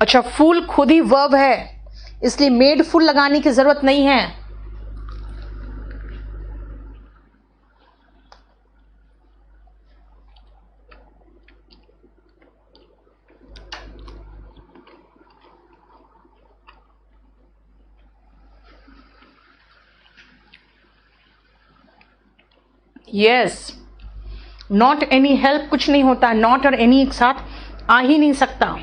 अच्छा, फुल खुद ही वर्ब है, इसलिए मेड फुल लगाने की जरूरत नहीं है। यस, नॉट एनी हेल्प कुछ नहीं होता, नॉट और एनी एक साथ आ ही नहीं सकता।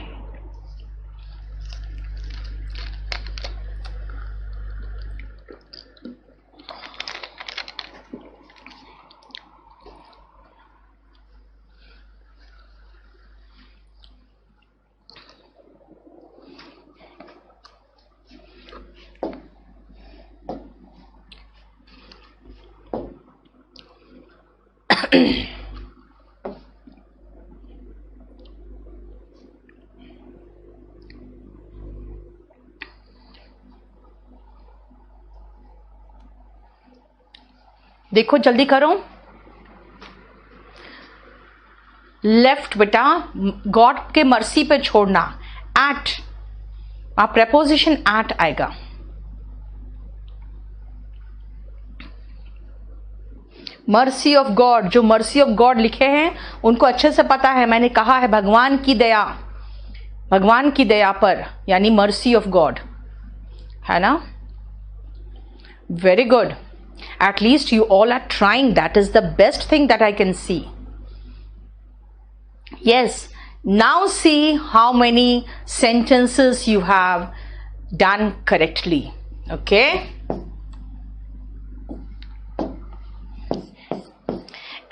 देखो जल्दी करो। लेफ्ट बेटा, गॉड के मर्सी पे छोड़ना, एट, आप प्रेपोजिशन एट आएगा। मर्सी ऑफ गॉड, जो मर्सी ऑफ गॉड लिखे हैं उनको अच्छे से पता है, मैंने कहा है भगवान की दया, भगवान की दया पर, यानी मर्सी ऑफ गॉड, है ना। Very good, at least you all are trying. That is the best thing that I can see. Yes, now see how many sentences you have done correctly. Okay,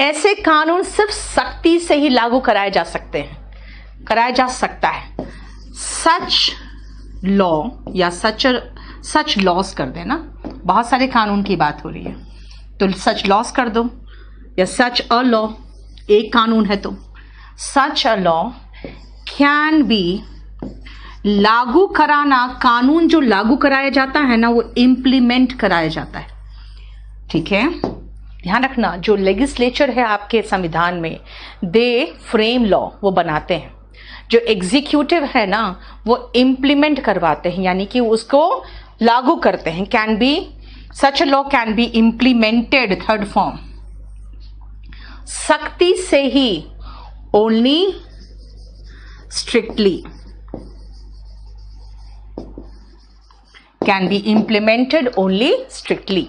ऐसे कानून सिर्फ सख्ती से ही लागू कराए जा सकते हैं, कराया जा सकता है। सच लॉ या सच लॉस कर देना, बहुत सारे कानून की बात हो रही है, तो सच लॉस कर दो, या सच अ लॉ, एक कानून है तो सच अ लॉ कैन बी, लागू कराना, कानून जो लागू कराया जाता है ना वो इम्प्लीमेंट कराया जाता है, ठीक है। ध्यान रखना, जो लेजिस्लेचर है आपके संविधान में, दे फ्रेम लॉ, वो बनाते हैं, जो एग्जीक्यूटिव है ना वो इम्प्लीमेंट करवाते हैं, यानी कि उसको लागू करते हैं। Can be, such law can be implemented, third form, सख्ती से ही, only, strictly, can be implemented only strictly,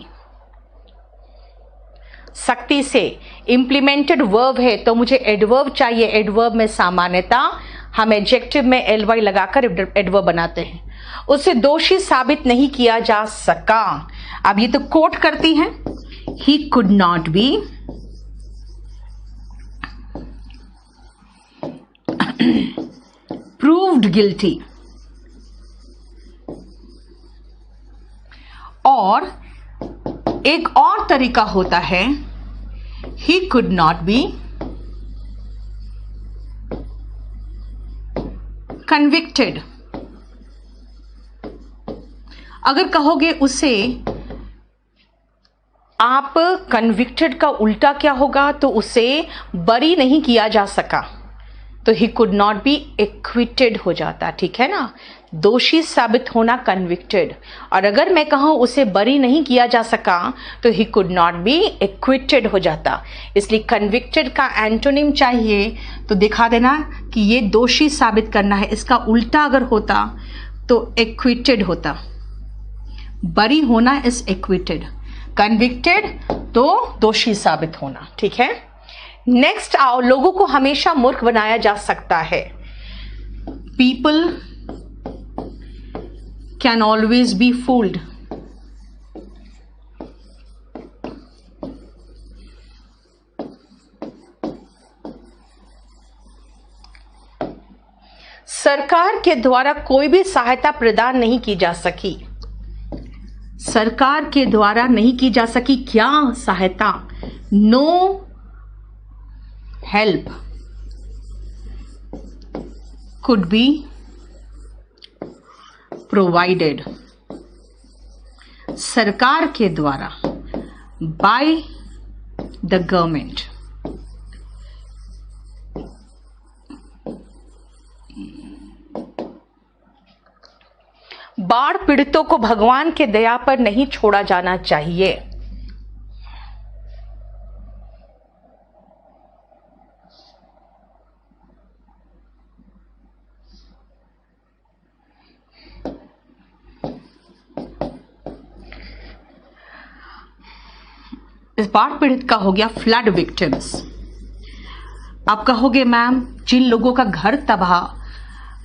सख्ती से। इम्प्लीमेंटेड वर्ब है तो मुझे एडवर्ब चाहिए, एडवर्ब में सामान्यता हम एडजेक्टिव में एल लगाकर एडवर्ब बनाते हैं, उसे दोषी साबित नहीं किया जा सका। अब ये तो कोट करती हैं, he could not be proved guilty, और एक और तरीका होता है, he could not B convicted. अगर कहोगे उसे आप कन्विक्टेड का उल्टा क्या होगा, तो उसे बरी नहीं किया जा सका, तो he could not B acquitted हो जाता, ठीक है ना, दोषी साबित होना कन्विक्टेड। और अगर मैं कहूं उसे बरी नहीं किया जा सका तो he could not B acquitted हो जाता। इसलिए कन्विक्टेड का एंटोनिम चाहिए तो दिखा देना कि ये दोषी साबित करना है, इसका उल्टा अगर होता तो एक्विटेड होता, बरी होना इज एक्विटेड, कन्विक्टेड तो दोषी साबित होना, ठीक है। नेक्स्ट आओ, लोगों को हमेशा मूर्ख बनाया जा सकता है, people can always be fooled, सरकार के द्वारा कोई भी सहायता प्रदान नहीं की जा सकी, सरकार के द्वारा नहीं की जा सकी क्या सहायता, no help could be provided, सरकार के द्वारा, by the government, बाढ़ पीड़ितों को भगवान के दया पर नहीं छोड़ा जाना चाहिए। इस बाढ़ पीड़ित का हो गया फ्लड विक्टिम्स। आप कहोगे मैम जिन लोगों का घर तबाह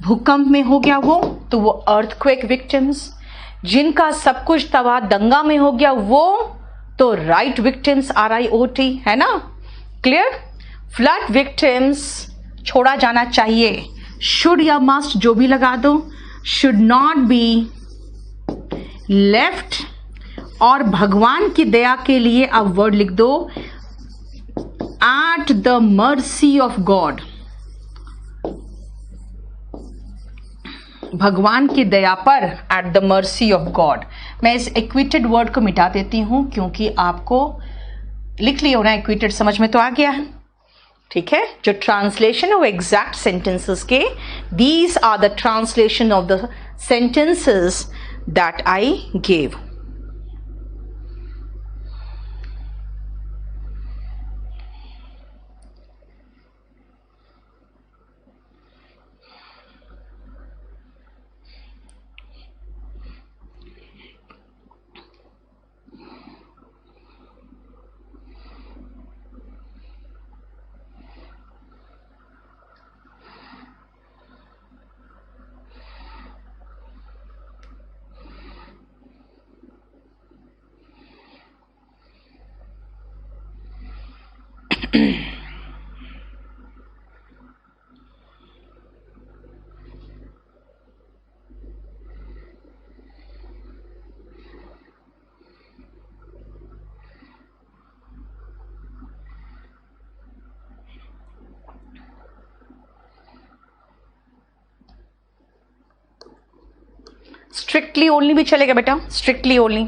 भूकंप में हो गया वो, तो वो अर्थक्वेक विक्टिम्स। जिनका सब कुछ तबाह दंगा में हो गया वो तो राइट विक्टिम्स, RIOT, है ना, क्लियर। फ्लड विक्टिम्स छोड़ा जाना चाहिए। शुड या मस्ट जो भी लगा दो, शुड नॉट बी लेफ्ट, और भगवान की दया के लिए आप वर्ड लिख दो at the mercy of God. भगवान की दया पर, at the mercy of God. मैं इस इक्विटेड वर्ड को मिटा देती हूं क्योंकि आपको लिख लिया होना, इक्विटेड समझ में तो आ गया है, ठीक है। जो ट्रांसलेशन ऑफ एग्जैक्ट सेंटेंसेस के, these are the translation of the sentences that I gave. Strictly only भी चलेगा बेटा, स्ट्रिक्टली ओनली।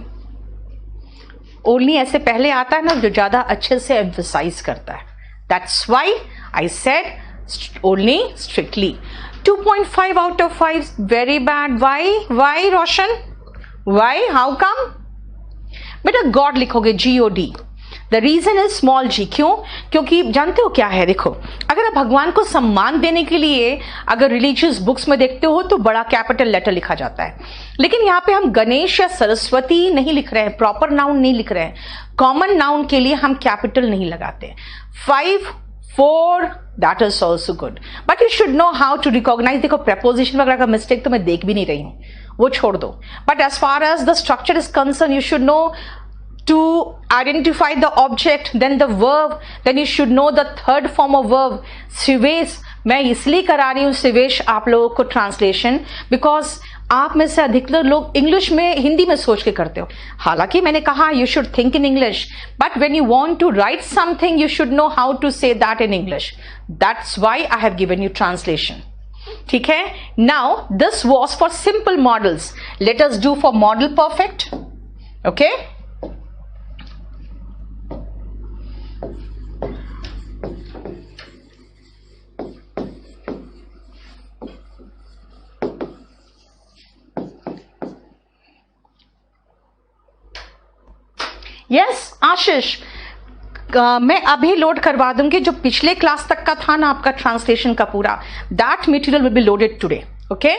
ओनली ऐसे पहले आता है ना जो ज्यादा अच्छे से एम्फसाइज करता है, that's why I said only strictly. 2.5 out of 5, very bad. Why Roshan, why, how come? बेटा गॉड लिखोगे GOD। The reason is small g। क्यों? क्योंकि जानते हो क्या है, देखो अगर आप भगवान को सम्मान देने के लिए अगर रिलीजियस बुक्स में देखते हो तो बड़ा कैपिटल लेटर लिखा जाता है, लेकिन यहाँ पे हम गणेश या सरस्वती नहीं लिख रहे हैं, प्रॉपर नाउन नहीं लिख रहे हैं। कॉमन नाउन के लिए हम कैपिटल नहीं लगाते। 5, 4, that is also good, but you should know how to recognise. देखो प्रेपोजिशन वगैरह का मिस्टेक तो मैं देख भी नहीं रही हूँ, वो छोड़ दो, but as far as the structure is concern, you should know to identify the object, then the verb, then you should know the third form of verb, Sivesh. मैं इसलिए करा रही हूँ सिवेश आप लोगों को ट्रांसलेशन, बिकॉज आप में से अधिकतर लोग इंग्लिश में, हिंदी में सोच के करते हो। हालांकि मैंने कहा you should think in English, but when you want to write something you should know how to say that in English. That's why I have given you translation, ठीक है। Now this was for simple models, let us do for model perfect, okay. Yes Ashish, मैं अभी load करवा दूंगी जो पिछले class तक का था ना आपका ट्रांसलेशन का पूरा, that material will be loaded today, okay.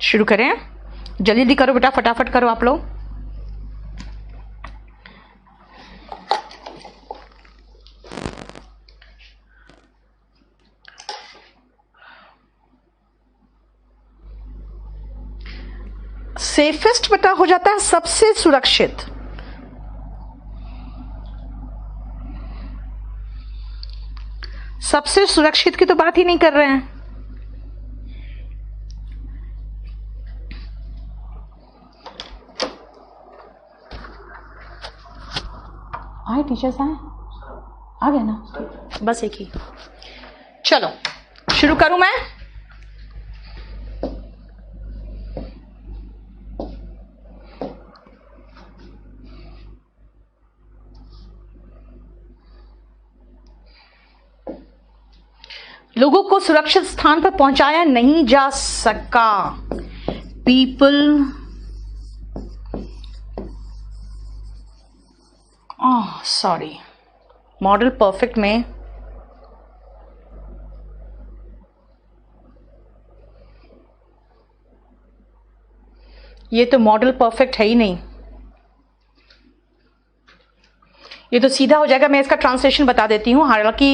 शुरू करें, जल्दी जल्दी करो बेटा, फटाफट करो आप लोग। सेफेस्ट बेटा हो जाता है सबसे सुरक्षित। सबसे सुरक्षित की तो बात ही नहीं कर रहे हैं। आए टीचर्स आए, आ गए ना, बस एक ही। चलो शुरू करूं मैं। लोगों को सुरक्षित स्थान पर पहुंचाया नहीं जा सका। पीपल सॉरी, मॉडल परफेक्ट में ये तो मॉडल परफेक्ट है ही नहीं, ये तो सीधा हो जाएगा। मैं इसका ट्रांसलेशन बता देती हूं, हालांकि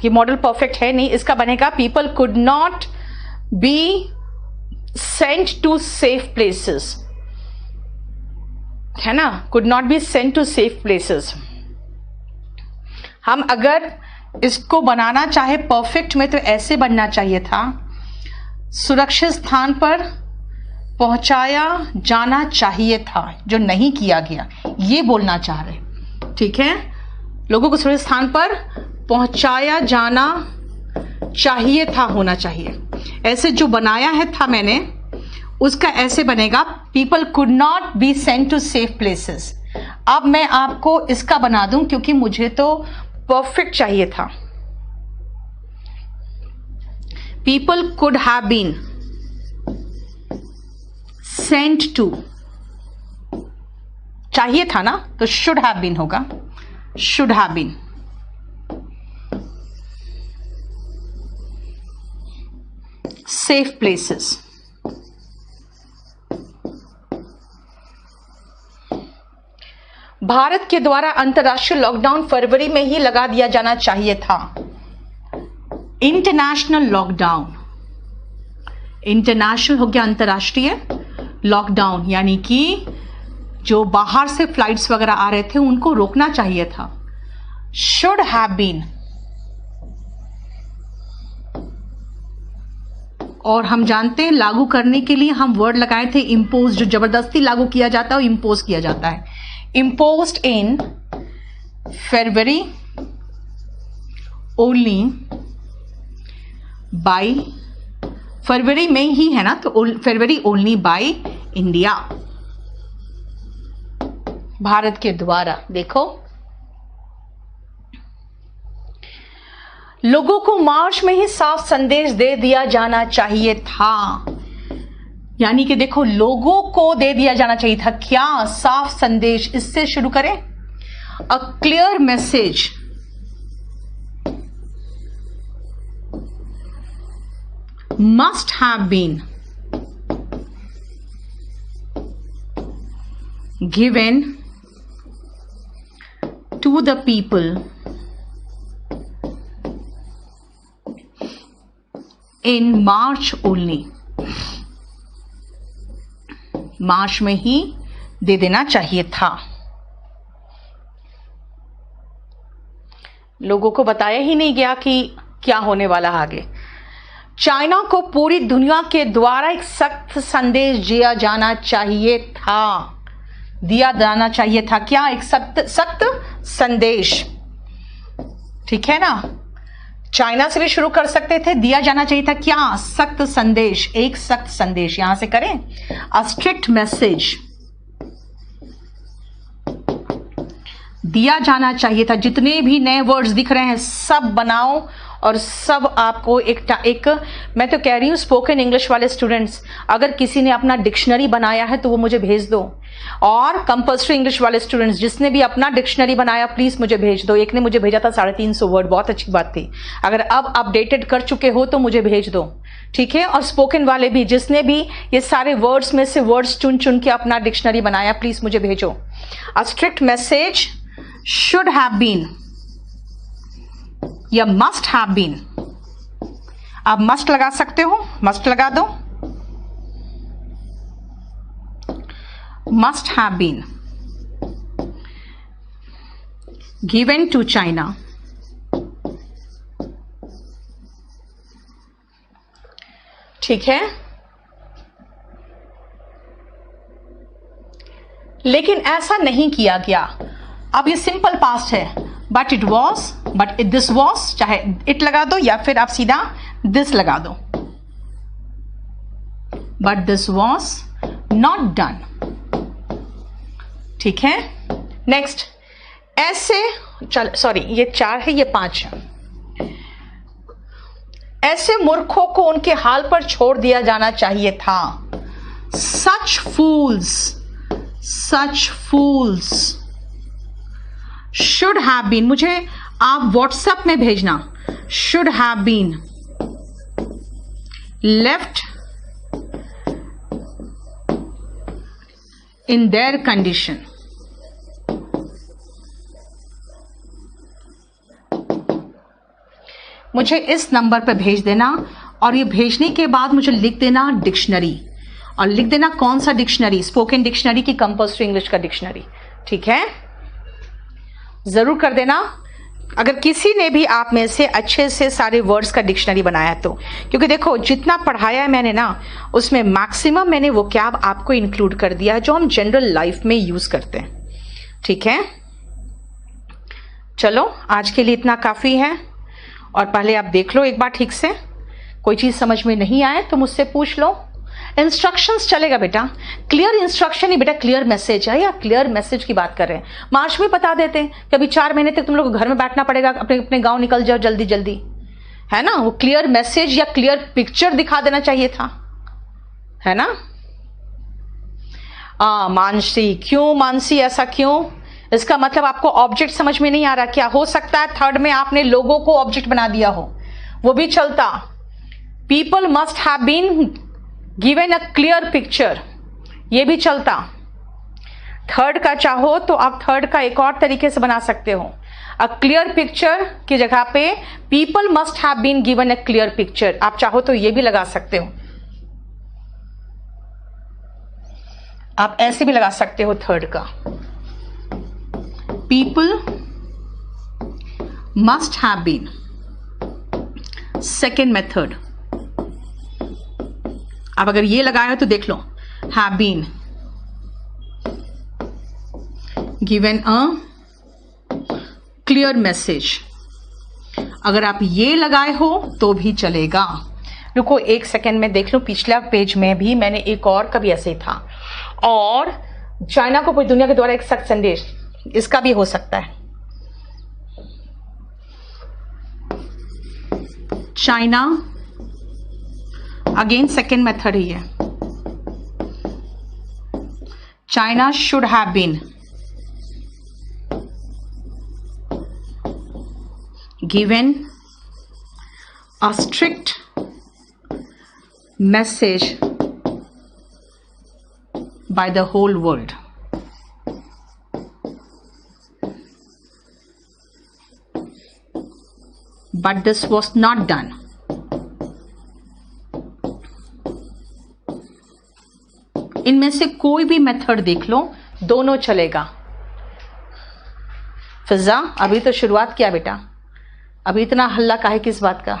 ये मॉडल परफेक्ट है नहीं। इसका बनेगा people could not be sent to safe places, है ना, could not be sent to safe places. हम अगर इसको बनाना चाहे परफेक्ट में तो ऐसे बनना चाहिए था, सुरक्षित स्थान पर पहुंचाया जाना चाहिए था, जो नहीं किया गया, ये बोलना चाह रहे। ठीक है, लोगों को सुरक्षित स्थान पर पहुंचाया जाना चाहिए था होना चाहिए। ऐसे जो बनाया है था मैंने, उसका ऐसे बनेगा people could not be sent to safe places. अब मैं आपको इसका बना दूं क्योंकि मुझे तो परफेक्ट चाहिए था। People could have been sent to, चाहिए था ना, तो शुड हैव बीन होगा, should have been. Safe places, Bharat के द्वारा अंतर्राष्ट्रीय लॉकडाउन फरवरी में ही लगा दिया जाना चाहिए था। इंटरनेशनल लॉकडाउन, इंटरनेशनल हो गया अंतर्राष्ट्रीय, लॉकडाउन यानी कि जो बाहर से फ्लाइट्स वगैरह आ रहे थे उनको रोकना चाहिए था। शुड हैव बीन, और हम जानते हैं लागू करने के लिए हम वर्ड लगाए थे इम्पोज, जो जबरदस्ती लागू किया जाता है वो इम्पोज किया जाता है। Imposed in February only by, फरवरी में ही है ना, तो February only by India, Bharat के द्वारा। देखो, लोगों को मार्च में ही साफ संदेश दे दिया जाना चाहिए था। यानी कि देखो, लोगों को दे दिया जाना चाहिए था क्या? साफ संदेश। इससे शुरू करें, a clear message must have been given to the people in March only, मार्च में ही दे देना चाहिए था। लोगों को बताया ही नहीं गया कि क्या होने वाला आगे। चाइना को पूरी दुनिया के द्वारा एक सख्त संदेश दिया जाना चाहिए था, दिया जाना चाहिए था क्या? एक सख्त संदेश। ठीक है ना, चाइना से भी शुरू कर सकते थे, दिया जाना चाहिए था क्या? सख्त संदेश, एक सख्त संदेश। यहां से करें, अ स्ट्रिक्ट मैसेज दिया जाना चाहिए था। जितने भी नए वर्ड्स दिख रहे हैं सब बनाओ और सब आपको एक मैं तो कह रही हूँ स्पोकन इंग्लिश वाले स्टूडेंट्स, अगर किसी ने अपना डिक्शनरी बनाया है तो वो मुझे भेज दो। और कंपल्सरी इंग्लिश वाले स्टूडेंट्स जिसने भी अपना डिक्शनरी बनाया प्लीज मुझे भेज दो। एक ने मुझे भेजा था 350 वर्ड, बहुत अच्छी बात थी। अगर अब अपडेटेड कर चुके हो तो मुझे भेज दो, ठीक है। और स्पोकन वाले भी जिसने भी ये सारे वर्ड्स में से वर्ड्स चुन चुन के अपना डिक्शनरी बनाया प्लीज मुझे भेजो। A strict message should have been या मस्ट हैव बीन, आप मस्ट लगा सकते हो, मस्ट लगा दो, must have been given to China, ठीक है। लेकिन ऐसा नहीं किया गया। अब ये सिंपल पास्ट है, but it was, but this was, चाहे इट लगा दो या फिर आप सीधा दिस लगा दो, but this was not done, ठीक है। नेक्स्ट, ऐसे चल सॉरी ये 4 है, ये 5 है। ऐसे मूर्खों को उनके हाल पर छोड़ दिया जाना चाहिए था। Such fools should have been, मुझे आप व्हाट्सएप में भेजना, should have been left in their condition. मुझे इस नंबर पर भेज देना और ये भेजने के बाद मुझे लिख देना डिक्शनरी, और लिख देना कौन सा डिक्शनरी, स्पोकन डिक्शनरी की कंपल्सरी इंग्लिश का डिक्शनरी, ठीक है। जरूर कर देना अगर किसी ने भी आप में से अच्छे से सारे वर्ड्स का डिक्शनरी बनाया तो, क्योंकि देखो जितना पढ़ाया है मैंने ना उसमें मैक्सिमम मैंने वो क्या आपको इंक्लूड कर दिया है जो हम जनरल लाइफ में यूज करते हैं, ठीक है। चलो आज के लिए इतना काफी है, और पहले आप देख लो एक बार ठीक से, कोई चीज समझ में नहीं आए तो मुझसे पूछ लो। इंस्ट्रक्शंस चलेगा बेटा, क्लियर इंस्ट्रक्शन ही बेटा क्लियर मैसेज है, या क्लियर मैसेज की बात कर रहे हैं। मार्च में बता देते हैं कि अभी 4 महीने तक तुम लोग को घर में बैठना पड़ेगा, अपने अपने गांव निकल जाओ जल्दी जल्दी, है ना। वो क्लियर मैसेज या क्लियर पिक्चर दिखा देना चाहिए था, है ना। मानसी, क्यों मानसी ऐसा क्यों? इसका मतलब आपको ऑब्जेक्ट समझ में नहीं आ रहा क्या? हो सकता है थर्ड में आपने लोगों को ऑब्जेक्ट बना दिया हो, वो भी चलता। People must have been given a clear picture, ये भी चलता। थर्ड का चाहो तो आप थर्ड का एक और तरीके से बना सकते हो, अ क्लियर पिक्चर की जगह पे people must have been given a clear picture, आप चाहो तो ये भी लगा सकते हो। आप ऐसे भी लगा सकते हो थर्ड का, people must have been, second method। अब अगर ये लगाया हो तो देख लो, have been given a clear message। अगर आप ये लगाए हो तो भी चलेगा। रुको 1 सेकेंड में देख लो, पिछला पेज में भी मैंने एक और का भी ऐसे ही था। और चाइना को पूरी दुनिया के द्वारा एक सख्त संदेश, इसका भी हो सकता है। चाइना अगेन सेकेंड मेथड ही है। China should have been given a strict message by the whole world. But this was not done। इनमें से कोई भी मेथड देख लो, दोनों चलेगा। फिजा अभी तो शुरुआत किया बेटा, अभी इतना हल्ला काहे किस बात का,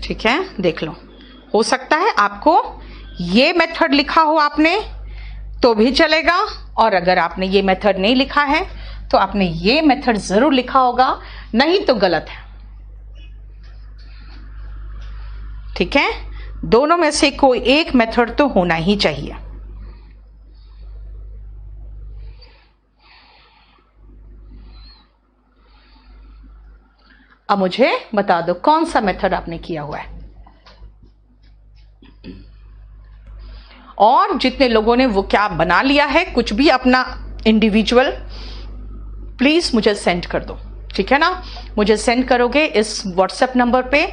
ठीक है। देख लो, हो सकता है आपको ये मेथड लिखा हो आपने तो भी चलेगा, और अगर आपने ये मेथड नहीं लिखा है तो आपने ये मेथड जरूर लिखा होगा, नहीं तो गलत है, ठीक है। दोनों में से कोई एक मेथड तो होना ही चाहिए। अब मुझे बता दो कौन सा मेथड आपने किया हुआ है, और जितने लोगों ने वो क्या बना लिया है कुछ भी अपना इंडिविजुअल, प्लीज मुझे सेंड कर दो, ठीक है ना। मुझे सेंड करोगे इस व्हाट्सएप नंबर पे,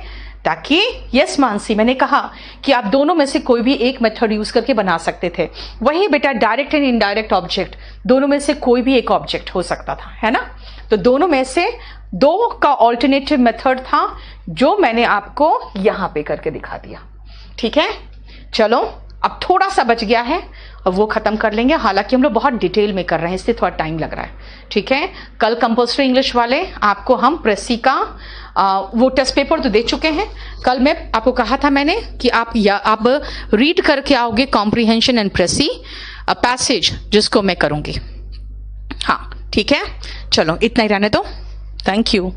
ताकि यस मानसी, मैंने कहा कि आप दोनों में से कोई भी एक मेथड यूज करके बना सकते थे। वही बेटा डायरेक्ट एंड इनडायरेक्ट ऑब्जेक्ट, दोनों में से कोई भी एक ऑब्जेक्ट हो सकता था, है ना। तो दोनों में से दो का ऑल्टरनेटिव मेथड था जो मैंने आपको यहां पे करके दिखा दिया, ठीक है। चलो अब थोड़ा सा बच गया है, अब वो खत्म कर लेंगे। हालांकि हम लोग बहुत डिटेल में कर रहे हैं, इसलिए थोड़ा टाइम लग रहा है, ठीक है। कल कंपल्सरी इंग्लिश वाले आपको हम प्रेसी का वो टेस्ट पेपर तो दे चुके हैं। कल मैं आपको कहा था मैंने कि आप रीड करके आओगे कॉम्प्रिहेंशन एंड प्रेसी पैसेज, जिसको मैं करूंगी। हाँ ठीक है, चलो इतना ही रहने दो। Thank you.